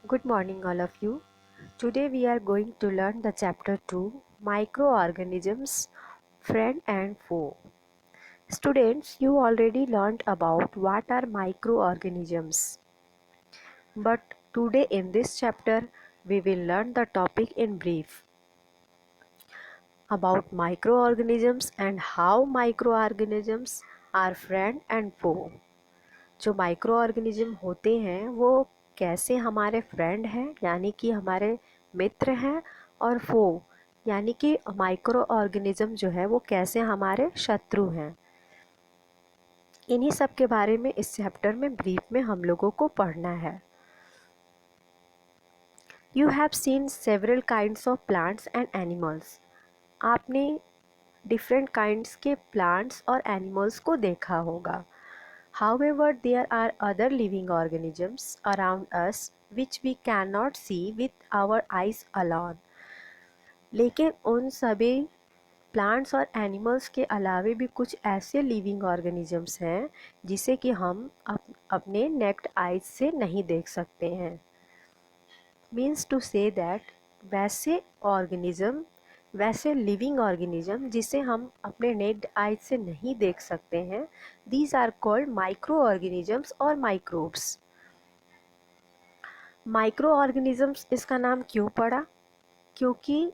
Good morning, all of you. Today we are going to learn the chapter 2 Microorganisms Friend and Foe. Students, you already learned about what are microorganisms. But today in this chapter we will learn the topic in brief about microorganisms and how microorganisms are friend and foe. जो micro organism होते हैं वो कैसे हमारे friend हैं यानी कि हमारे मित्र हैं, और फो यानी कि माइक्रो ऑर्गेनिज्म जो है वो कैसे हमारे शत्रु हैं। इन्हीं सब के बारे में इस चैप्टर में ब्रीफ में हम लोगों को पढ़ना है। You have seen several kinds of plants and animals. आपने डिफरेंट काइंड्स के प्लांट्स और एनिमल्स को देखा होगा। However, there are other living organisms around us which we cannot see with our eyes alone. लेकिन उन सभी प्लांट्स और एनिमल्स के अलावे भी कुछ ऐसे लिविंग ऑर्गेनिजम्स हैं जिसे कि हम अपने नेक्ड आइज से नहीं देख सकते हैं। मीन्स टू से दैट वैसे लिविंग ऑर्गेनिज्म जिसे हम अपने नेक्ड आइज से नहीं देख सकते हैं, these are called micro organisms और माइक्रोब्स। माइक्रो ऑर्गेनिजम्स इसका नाम क्यों पड़ा? क्योंकि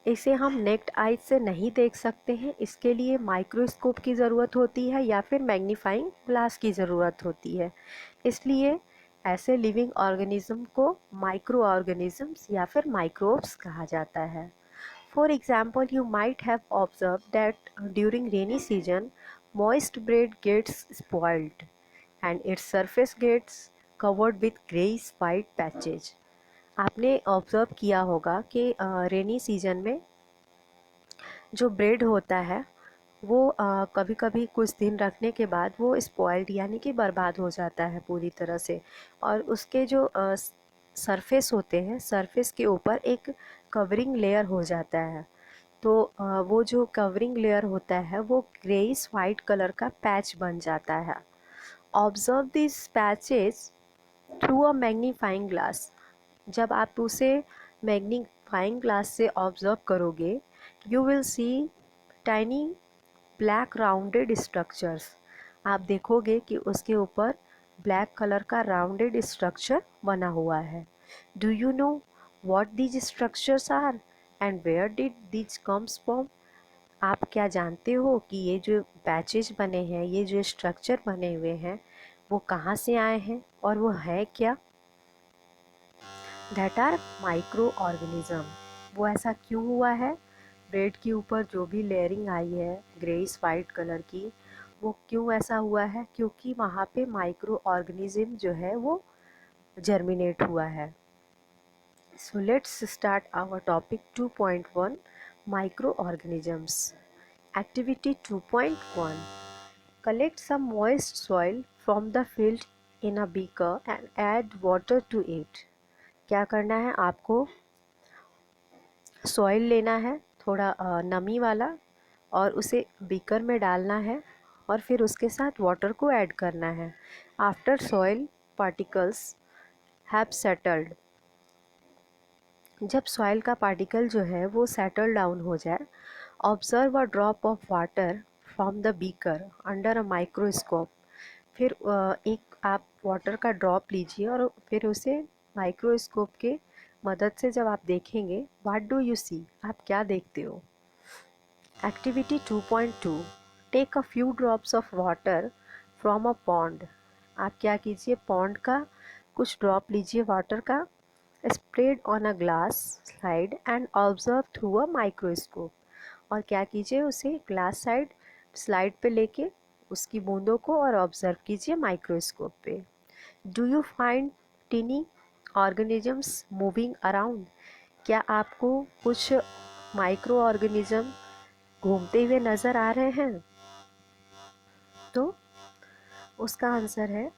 इसे हम नेक्ड आइज से नहीं देख सकते हैं, इसके लिए माइक्रोस्कोप की ज़रूरत होती है या फिर मैग्नीफाइंग ग्लास की ज़रूरत होती है। इसलिए ऐसे लिविंग ऑर्गेनिज्म को माइक्रो ऑर्गेनिजम्स या फिर माइक्रोब्स कहा जाता है। For example, you might have observed that during rainy season, moist bread gets spoiled and its surface gets covered with grayish white patches. आपने ऑब्ज़र्व किया होगा कि रेनी सीजन में जो ब्रेड होता है वो कभी कभी कुछ दिन रखने के बाद वो स्पॉइल्ड यानी कि बर्बाद हो जाता है पूरी तरह से, और उसके जो सरफेस होते हैं, सरफेस के ऊपर एक कवरिंग लेयर हो जाता है। तो वो जो कवरिंग लेयर होता है वो ग्रेइश वाइट कलर का पैच बन जाता है। Observe this patches through a magnifying glass. जब आप उसे मैग्नीफाइंग ग्लास से ऑब्जर्व करोगे, you will see tiny black rounded structures. आप देखोगे कि उसके ऊपर ब्लैक कलर का राउंडेड स्ट्रक्चर बना हुआ है। Do you know what these structures are and where did these comes from? आप क्या जानते हो कि ये जो पैचेज बने हैं, ये जो स्ट्रक्चर बने हुए हैं, वो कहाँ से आए हैं और वो है क्या? That are micro organism. वो ऐसा क्यों हुआ है? ब्रेड के ऊपर जो भी लेयरिंग आई है ग्रेइश वाइट कलर की, वो क्यों ऐसा हुआ है? क्योंकि वहाँ पे माइक्रो ऑर्गेनिज्म जो है वो जर्मिनेट हुआ है। So let's start our topic 2.1 micro organisms. Activity 2.1, collect some moist soil from the field in a beaker and add water to it. क्या करना है आपको? सॉइल लेना है थोड़ा नमी वाला, और उसे बीकर में डालना है और फिर उसके साथ वाटर को ऐड करना है। After soil particles have settled, जब सॉइल का पार्टिकल जो है वो सेटल डाउन हो जाए, observe a drop of water from the beaker under a microscope. फिर एक आप वाटर का ड्रॉप लीजिए और फिर उसे माइक्रोस्कोप के मदद से जब आप देखेंगे, व्हाट डू यू सी? आप क्या देखते हो? Activity 2.2, take a few drops of water from a pond. आप क्या कीजिए, पॉन्ड का कुछ ड्रॉप लीजिए वाटर का, spread on a glass slide and observe through a microscope. और क्या कीजिए, उसे ग्लास साइड स्लाइड पे लेके उसकी बूंदों को और ऑब्जर्व कीजिए माइक्रोस्कोप पे। Do you find टिनी organisms moving around? क्या आपको कुछ माइक्रो ऑर्गेनिज्म घूमते हुए नज़र आ रहे हैं? तो उसका आंसर है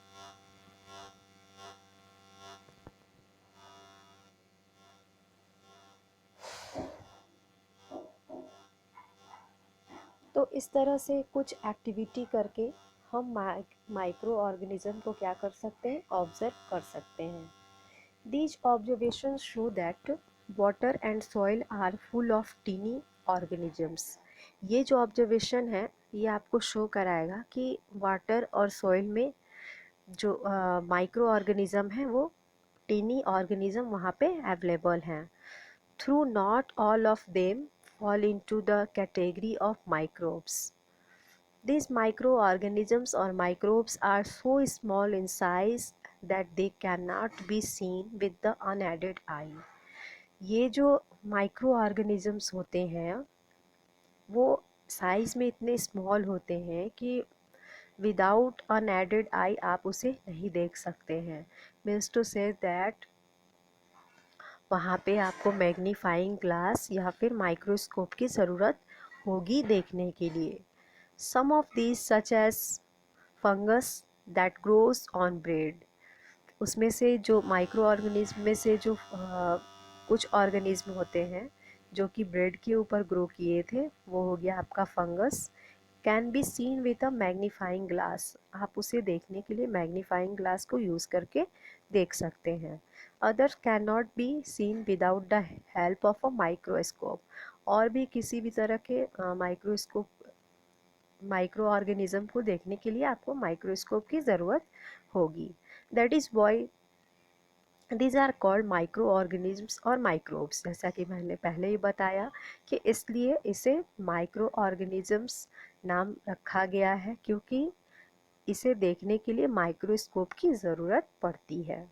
तो इस तरह से कुछ एक्टिविटी करके हम माइक्रो ऑर्गेनिज्म को क्या कर सकते हैं? ऑब्जर्व कर सकते हैं। These observations show that water and soil are full of teeny organisms. ये जो ऑब्जर्वेशन है ये आपको शो कराएगा कि वाटर और सॉइल में जो माइक्रो ऑर्गेनिज्म है वो टीनी ऑर्गेनिज्म वहाँ पे अवेलेबल हैं. Through not all of them fall into the category of microbes. These microorganisms or microbes are so small in size that they cannot be seen with the unaided eye. ये जो micro organisms होते हैं वो size में इतने small होते हैं कि विदाउट अनएडेड आई आप उसे नहीं देख सकते हैं. मीन्स टू से दैट वहाँ पे आपको मैग्नीफाइंग ग्लास या फिर माइक्रोस्कोप की ज़रूरत होगी देखने के लिए. Some of these such as fungus that grows on bread. उसमें से जो माइक्रो ऑर्गेनिज्म में से जो कुछ ऑर्गेनिज्म होते हैं जो कि ब्रेड के ऊपर ग्रो किए थे वो हो गया आपका fungus. Can be seen with a magnifying glass. आप उसे देखने के लिए मैग्नीफाइंग ग्लास को यूज़ करके देख सकते हैं. Others can not be seen without the help of a microscope. और भी किसी भी तरह के माइक्रो ऑर्गेनिज्म को देखने के लिए आपको माइक्रोस्कोप की ज़रूरत होगी. That is why these are called micro organisms और माइक्रोब्स. जैसा कि मैंने पहले ही बताया कि इसलिए इसे माइक्रो ऑर्गेनिजम्स नाम रखा गया है क्योंकि इसे देखने के लिए माइक्रोस्कोप की ज़रूरत पड़ती है.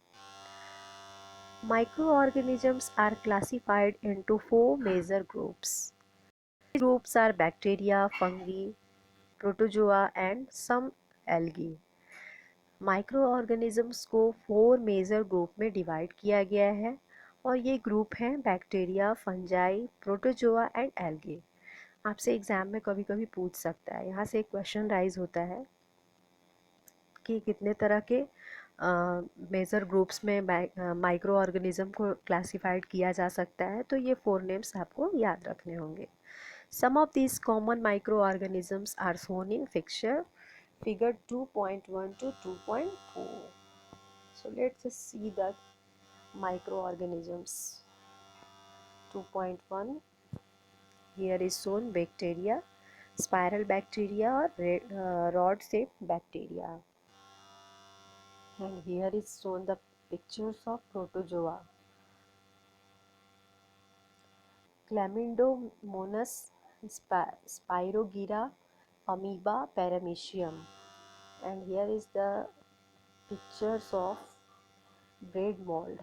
Micro organisms are classified into 4 major groups. Groups are bacteria, fungi, protozoa and some algae. Micro organisms को 4 मेजर ग्रुप में डिवाइड किया गया है और ये ग्रुप हैं bacteria, fungi, protozoa and algae. आपसे एग्ज़ाम में कभी कभी पूछ सकता है, यहाँ से एक क्वेश्चन राइज होता है कि कितने तरह के मेजर ग्रुप्स में माइक्रो ऑर्गेनिज्म को क्लासिफाइड किया जा सकता है. तो ये 4 नेम्स आपको याद रखने होंगे. Some of these common microorganisms are shown in figure 2.1 to 2.4. So let's just see the microorganisms. 2.1, here is shown bacteria, spiral bacteria or rod-shaped bacteria. And here is shown the pictures of protozoa. Chlamydomonas, Spirogyra, amoeba, paramecium. And here is the pictures of bread mold.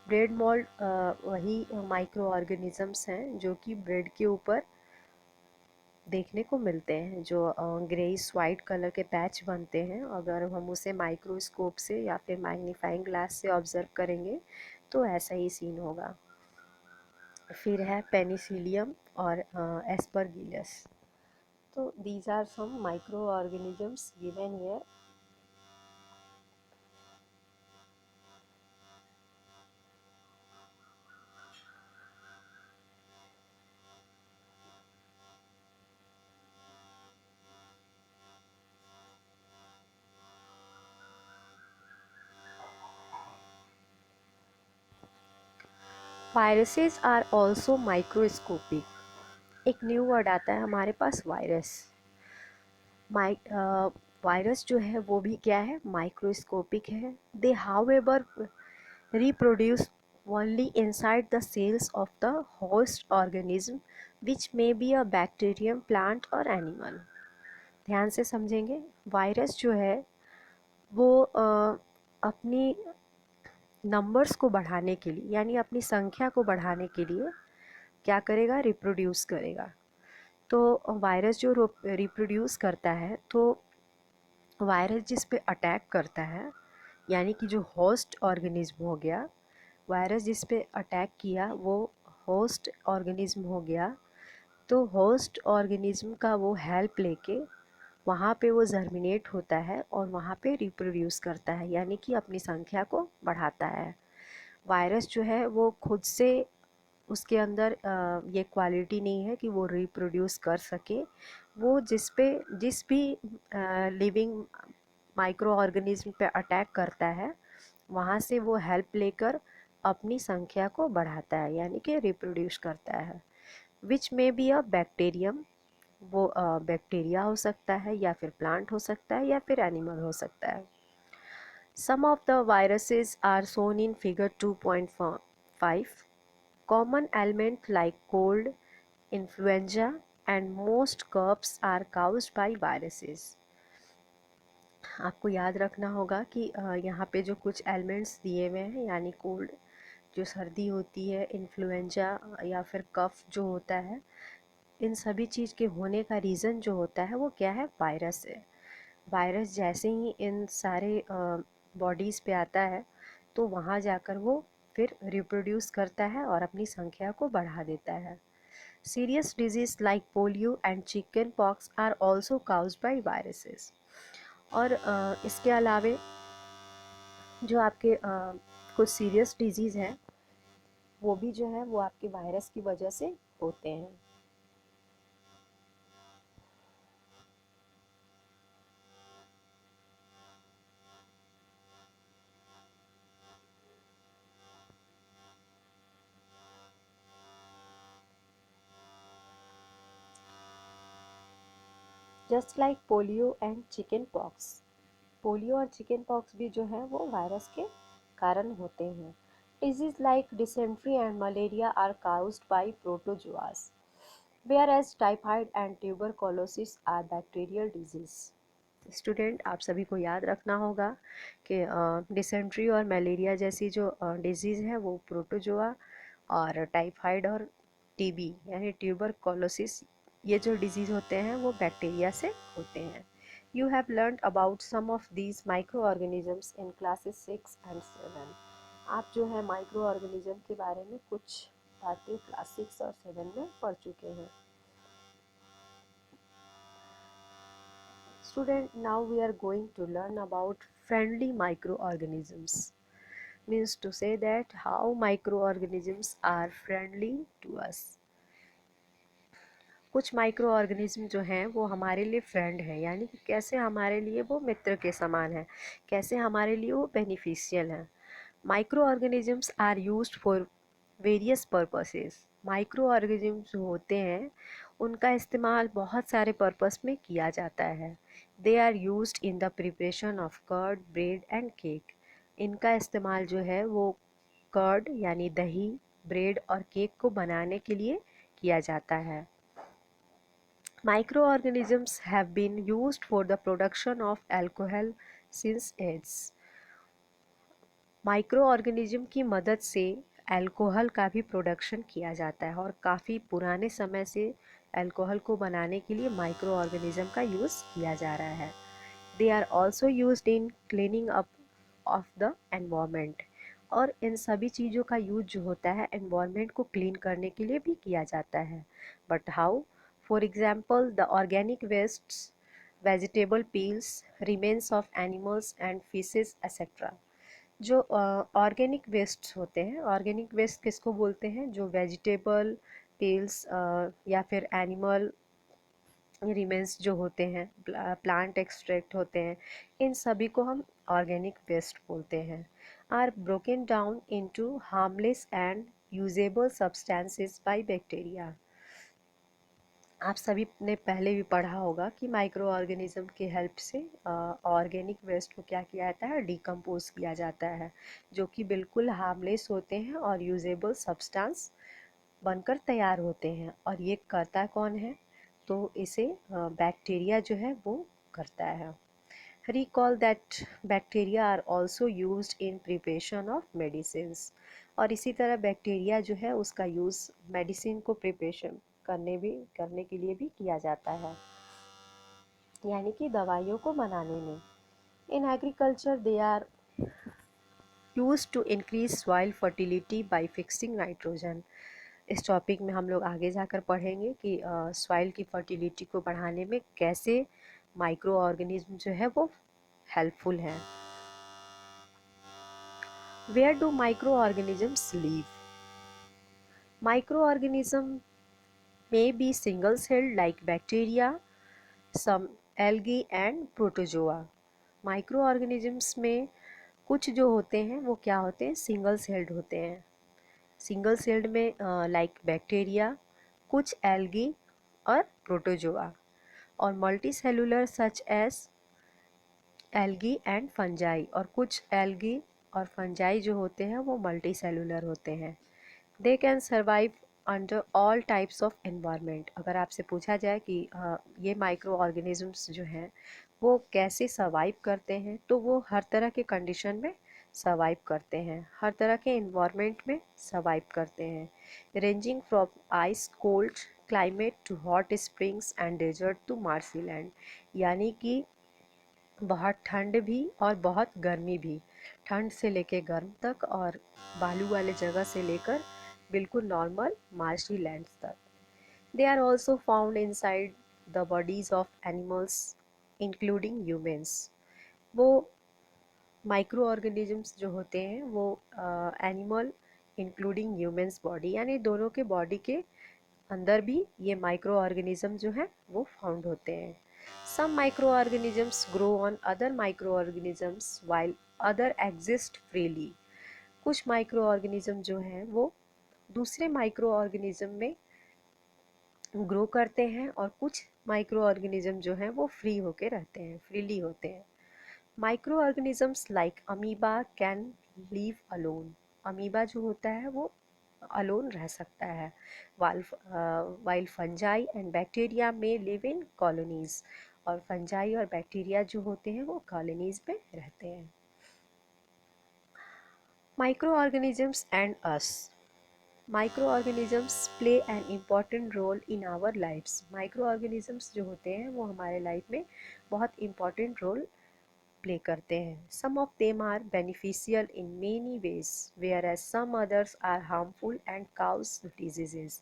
Bread mould वही micro organisms हैं जो कि bread के ऊपर देखने को मिलते हैं, जो ग्रेइश वाइट कलर के पैच बनते हैं. अगर हम उसे माइक्रोस्कोप से या फिर मैग्नीफाइंग ग्लास से ऑब्जर्व करेंगे तो ऐसा ही सीन होगा. फिर है पेनिसिलियम और एस्परगिलस. तो these are some micro organisms given here. Viruses are also microscopic. एक न्यू वर्ड आता है हमारे पास, वायरस. वायरस जो है वो भी क्या है, माइक्रोस्कोपिक है. दे however reproduce only inside the cells of the host organism which may be a bacterium, plant or animal. ध्यान से समझेंगे. वायरस जो है वो अपनी नंबर्स को बढ़ाने के लिए यानी अपनी संख्या को बढ़ाने के लिए क्या करेगा, रिप्रोड्यूस करेगा. तो वायरस जो रिप्रोड्यूस करता है तो वायरस जिस पे अटैक करता है यानी कि जो होस्ट ऑर्गेनिज्म हो गया, वायरस जिस पे अटैक किया वो होस्ट ऑर्गेनिज्म हो गया. तो होस्ट ऑर्गेनिज्म का वो हेल्प लेके वहाँ पे वो जर्मिनेट होता है और वहाँ पे रिप्रोड्यूस करता है यानी कि अपनी संख्या को बढ़ाता है. वायरस जो है वो खुद से उसके अंदर ये क्वालिटी नहीं है कि वो रिप्रोड्यूस कर सके. वो जिस भी लिविंग माइक्रो ऑर्गेनिज्म पे अटैक करता है वहाँ से वो हेल्प लेकर अपनी संख्या को बढ़ाता है, यानी कि रिप्रोड्यूस करता है। विच में बी अ बैक्टीरियम, वो बैक्टीरिया हो सकता है या फिर प्लांट हो सकता है या फिर एनिमल हो सकता है। Some of the viruses are shown in figure 2.5. Common elements like cold, influenza and most coughs are caused by viruses. आपको याद रखना होगा कि यहाँ पे जो कुछ एलिमेंट्स दिए हुए हैं, यानी कोल्ड जो सर्दी होती है, इन्फ्लुएंजा या फिर कफ जो होता है, इन सभी चीज़ के होने का रीज़न जो होता है वो क्या है, वायरस है। वायरस जैसे ही इन सारे बॉडीज़ पे आता है तो वहाँ जाकर वो फिर रिप्रोड्यूस करता है और अपनी संख्या को बढ़ा देता है। Serious disease like polio and chicken pox are also caused by viruses. और इसके अलावे जो आपके कुछ सीरियस डिजीज़ हैं वो भी जो है वो आपके वायरस की वजह से होते हैं। Just like polio and chicken pox, polio और चिकन पॉक्स भी जो है वो वायरस के कारण होते हैं। Disease like dysentery and malaria are caused by protozoas, whereas typhoid and tuberculosis are bacterial disease. Student, आप सभी को याद रखना होगा कि डिसेंट्री और मलेरिया जैसी जो डिजीज़ है वो प्रोटोजोआ, और टाइफाइड और टीबी यानी ट्यूबरकुलोसिस, ये जो डिजीज़ होते हैं वो बैक्टीरिया से होते हैं। You have learn about some of these micro organisms in classes 6 and 7। आप जो है माइक्रो ऑर्गेनिज्म के बारे में कुछ बातें क्लास 6 और 7 में पढ़ चुके हैं। Student, now we are going to learn about friendly microorganisms. Means to say that how microorganisms are friendly to us. कुछ माइक्रो ऑर्गेनिज्म जो हैं वो हमारे लिए फ्रेंड है, यानी कि कैसे हमारे लिए वो मित्र के समान है, कैसे हमारे लिए वो बेनिफिशियल है। Micro organisms are used for various purposes. Micro organism जो होते हैं उनका इस्तेमाल बहुत सारे पर्पस में किया जाता है। They are used in the preparation of curd, bread and cake. इनका इस्तेमाल जो है वो कर्ड यानी दही, ब्रेड और केक को बनाने के लिए किया जाता है। Microorganisms have been used for the production of alcohol since ages. Micro organism की मदद से अल्कोहल का भी प्रोडक्शन किया जाता है और काफ़ी पुराने समय से अल्कोहल को बनाने के लिए माइक्रो ऑर्गेनिज्म का यूज़ किया जा रहा है। They are also used in cleaning up of the environment. और इन सभी चीज़ों का यूज जो होता है एनवायरनमेंट को क्लीन करने के लिए भी किया जाता है। But how? For example the organic wastes, vegetable peels, remains of animals and fishes etcetera. जो ऑर्गेनिक वेस्ट होते हैं, ऑर्गेनिक वेस्ट किसको बोलते हैं, जो वेजिटेबल पील्स या फिर एनिमल रिमेन्स जो होते हैं, प्लांट एक्सट्रैक्ट होते हैं, इन सभी को हम ऑर्गेनिक वेस्ट बोलते हैं। Are broken down into harmless and usable substances by bacteria. आप सभी ने पहले भी पढ़ा होगा कि माइक्रो ऑर्गेनिज्म की हेल्प से ऑर्गेनिक वेस्ट को क्या किया जाता है, डिकम्पोज किया जाता है, जो कि बिल्कुल हार्मलेस होते हैं और यूजेबल सब्सटेंस बनकर तैयार होते हैं। और ये करता कौन है, तो इसे बैक्टीरिया जो है वो करता है। Recall that bacteria are also use in preparation of medicines. और इसी तरह बैक्टीरिया जो है उसका यूज़ मेडिसिन को प्रिपरेशन करने के लिए भी किया जाता है, यानी कि दवाइयों को बनाने में। In agriculture they are use to increase soil fertility by fixing nitrogen. इस टॉपिक में हम लोग आगे जाकर पढ़ेंगे कि सॉइल की फर्टिलिटी को बढ़ाने में कैसे माइक्रो ऑर्गेनिज्म जो है वो हेल्पफुल है। Where do micro organisms live? Micro organism may be single-celled like bacteria, some algae and protozoa. Micro organisms में कुछ जो होते हैं वो क्या होते हैं, सिंगल सेल्ड होते हैं। सिंगल सेल्ड में लाइक बैक्टीरिया, कुछ एल्गी और प्रोटोजोआ, और multi cellular such as algae and fungi, और कुछ एल्गी और फंजाई जो होते हैं वो मल्टी सेलुलर होते हैं। They can survive under all types of environment. अगर आपसे पूछा जाए कि ये माइक्रो ऑर्गेनिजम्स जो हैं वो कैसे सर्वाइव करते हैं, तो वो हर तरह के कंडीशन में सर्वाइव करते हैं, हर तरह के एनवायरनमेंट में सर्वाइव करते हैं, ranging from ice cold climate to hot springs and desert to marshy land. यानी कि बहुत ठंड भी और बहुत गर्मी भी, ठंड से लेकर गर्म तक, और बालू वाले जगह से लेकर बिल्कुल नॉर्मल मार्शी लैंड्स तक। They are also found inside the bodies of animals including humans. वो माइक्रो ऑर्गेनिजम्स जो होते हैं वो एनिमल इंक्लूडिंग ह्यूमन्स बॉडी, यानी दोनों के बॉडी के अंदर भी ये माइक्रो ऑर्गेनिज्म जो है वो फाउंड होते हैं। Some micro organisms grow on other micro organisms while other exist freely. कुछ माइक्रो ऑर्गेनिज्म जो हैं वो दूसरे माइक्रो ऑर्गेनिज्म में ग्रो करते हैं, और कुछ माइक्रो ऑर्गेनिज्म जो हैं वो फ्री होके रहते हैं, फ्रीली होते हैं। Micro organisms like amoeba can live alone. Amoeba जो होता है वो अलोन रह सकता है, वाइल फंजाई एंड बैक्टीरिया में लिव इन कॉलोनीज। और फंजाई और बैक्टीरिया जो होते हैं वो कॉलोनीज में रहते हैं। Micro organisms and us. Micro organisms play an important role in our lifes. Micro organisms जो होते हैं वो हमारे लाइफ में बहुत इम्पॉर्टेंट रोल प्ले करते हैं। Some of them are beneficial in many ways whereas some others are harmful and cause diseases.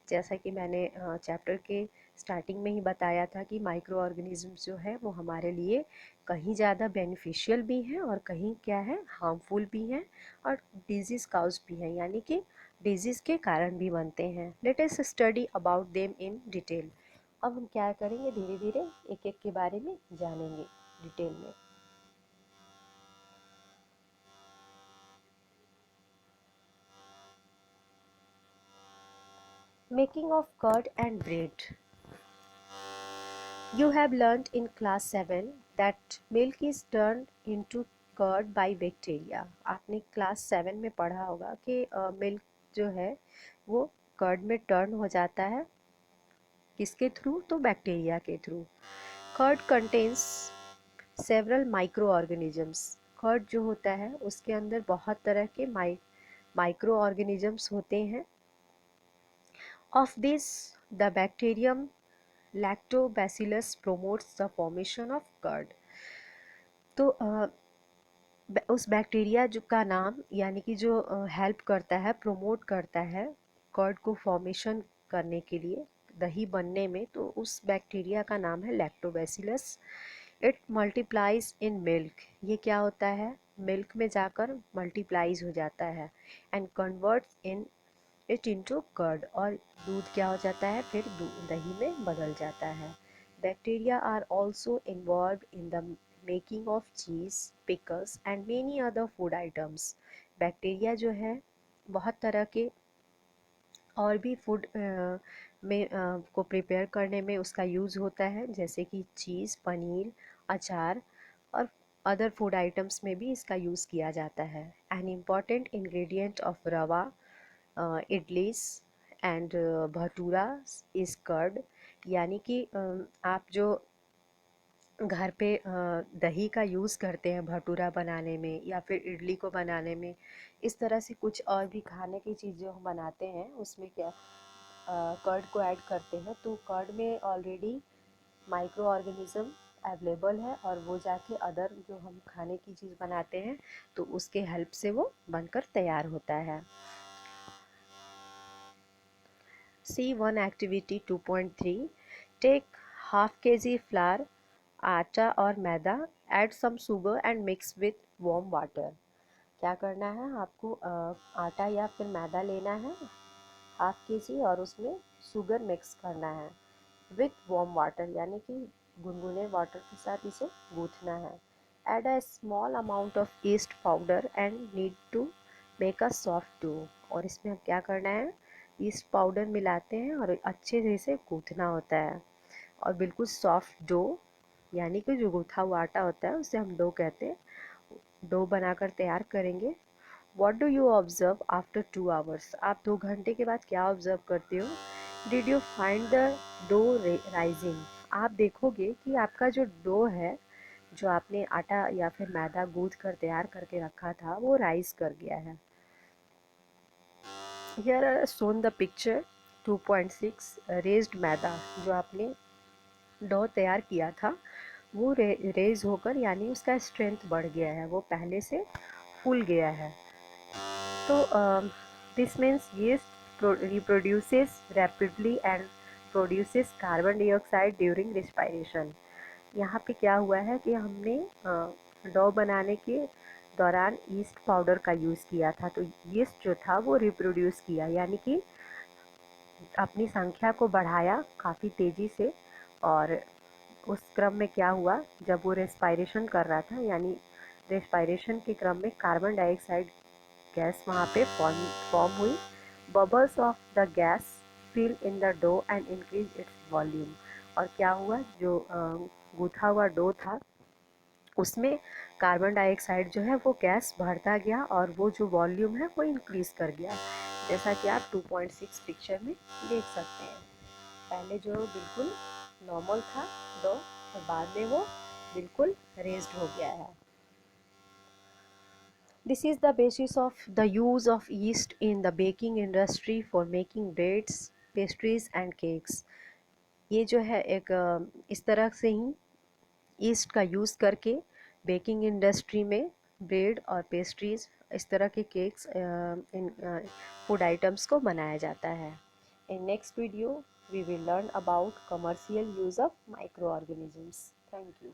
जैसा कि मैंने चैप्टर के स्टार्टिंग में ही बताया था कि माइक्रो ऑर्गेनिज्म जो है वो हमारे लिए कहीं ज़्यादा बेनिफिशियल भी हैं और कहीं क्या है, हार्मफुल भी हैं, और डिजीज़ काउज भी हैं, यानी कि डिजीज़ के कारण भी बनते हैं। Let us study about them in detail. अब हम क्या करेंगे, धीरे धीरे एक एक के बारे में जानेंगे डिटेल में। Making of curd and bread. You have learnt in class 7 that milk is turned into curd by bacteria. आपने क्लास 7 में पढ़ा होगा कि मिल्क जो है वो कर्ड में टर्न हो जाता है, किसके थ्रू, तो बैक्टीरिया के through. Curd contains several micro organisms. Curd जो होता है उसके अंदर बहुत तरह के माइक्रो ऑर्गेनिजम्स होते हैं। Of this, the bacterium Lactobacillus promotes the formation of curd. तो उस बैक्टीरिया जो का नाम, यानी कि जो हेल्प करता है, प्रोमोट करता है कर्ड को फॉर्मेशन करने के लिए, दही बनने में, तो उस बैक्टीरिया का नाम है lactobacillus. It multiplies in milk. ये क्या होता है, मिल्क में जाकर मल्टीप्लाइज हो जाता है, and converts in it into curd, और दूध क्या हो जाता है, फिर दही में बदल जाता है। Bacteria are also involve in the making of cheese, pickles and many other food items. Bacteria जो है बहुत तरह के और भी फूड में को प्रिपेयर करने में उसका यूज़ होता है, जैसे कि चीज़, पनीर, अचार, और अदर फूड आइटम्स में भी इसका यूज़ किया जाता है। एन इम्पॉर्टेंट इंग्रेडिएंट ऑफ रवा, idlis and bhatura is curd. यानी कि आप जो घर पे दही का यूज़ करते हैं भटूरा बनाने में या फिर इडली को बनाने में, इस तरह से कुछ और भी खाने की चीज़ जो हम बनाते हैं उसमें क्या कर्ड को ऐड करते हैं, तो कर्ड में ऑलरेडी माइक्रो ऑर्गेनिज़म अवेलेबल है, और वो जाके अदर जो हम खाने की चीज़ बनाते हैं तो उसके हेल्प से वो बनकर तैयार होता है। C1 activity 2.3. Take half kg flour, आटा और मैदा, add some sugar and mix with warm water. क्या करना है आपको, आटा या फिर मैदा लेना है हाफ के जी, और उसमें शुगर मिक्स करना है विथ वार्म वाटर, यानी कि गुनगुने वाटर के साथ इसे गूँथना है। Add a small amount of yeast powder and knead to make a soft dough. और इसमें हम क्या करना है, ईस्ट पाउडर मिलाते हैं और अच्छे से गूँथना होता है और बिल्कुल सॉफ्ट डो, यानी कि जो गूँथा हुआ आटा होता है उसे हम डो कहते हैं, डो बनाकर तैयार करेंगे। What do you observe after 2 hours? आप 2 घंटे के बाद क्या ऑब्जर्व करते हो? Did you find the dough rising? आप देखोगे कि आपका जो डो है, जो आपने आटा या फिर मैदा गूंथ कर तैयार करके रखा था, वो राइज कर गया है। Here are shown the picture 2.6 raised maida, जो आपने डो तैयार किया था वो रेज होकर, यानी उसका स्ट्रेंथ बढ़ गया है, वो पहले से फूल गया है। तो this means yeast reproduces rapidly and produces carbon dioxide during respiration। यहाँ पे क्या हुआ है कि हमने डो बनाने के दौरान ईस्ट पाउडर का यूज़ किया था, तो यीस्ट जो था वो रिप्रोड्यूस किया, यानी कि अपनी संख्या को बढ़ाया काफ़ी तेज़ी से। और उस क्रम में क्या हुआ, जब वो रेस्पायरेशन कर रहा था, यानी रेस्पायरेशन के क्रम में कार्बन डाइऑक्साइड गैस वहाँ पे फॉर्म हुई। Bubbles of the gas fill in the dough and increase its volume. और क्या हुआ, जो गूथा हुआ डो था उसमें कार्बन डाइऑक्साइड जो है वो गैस बढ़ता गया और वो जो वॉल्यूम है वो इंक्रीज कर गया, जैसा कि आप 2.6 पिक्चर में देख सकते हैं। पहले जो बिल्कुल नॉर्मल था डो और बाद में वो बिल्कुल रेज्ड हो गया है। This is the basis of the use of yeast in the baking industry for making breads, pastries and cakes। ये जो है एक इस तरह से ही ईस्ट का यूज़ करके बेकिंग इंडस्ट्री में ब्रेड और पेस्ट्रीज, इस तरह के केक्स, इन फूड आइटम्स को बनाया जाता है। In next video we will learn about commercial use of micro organisms. Thank you.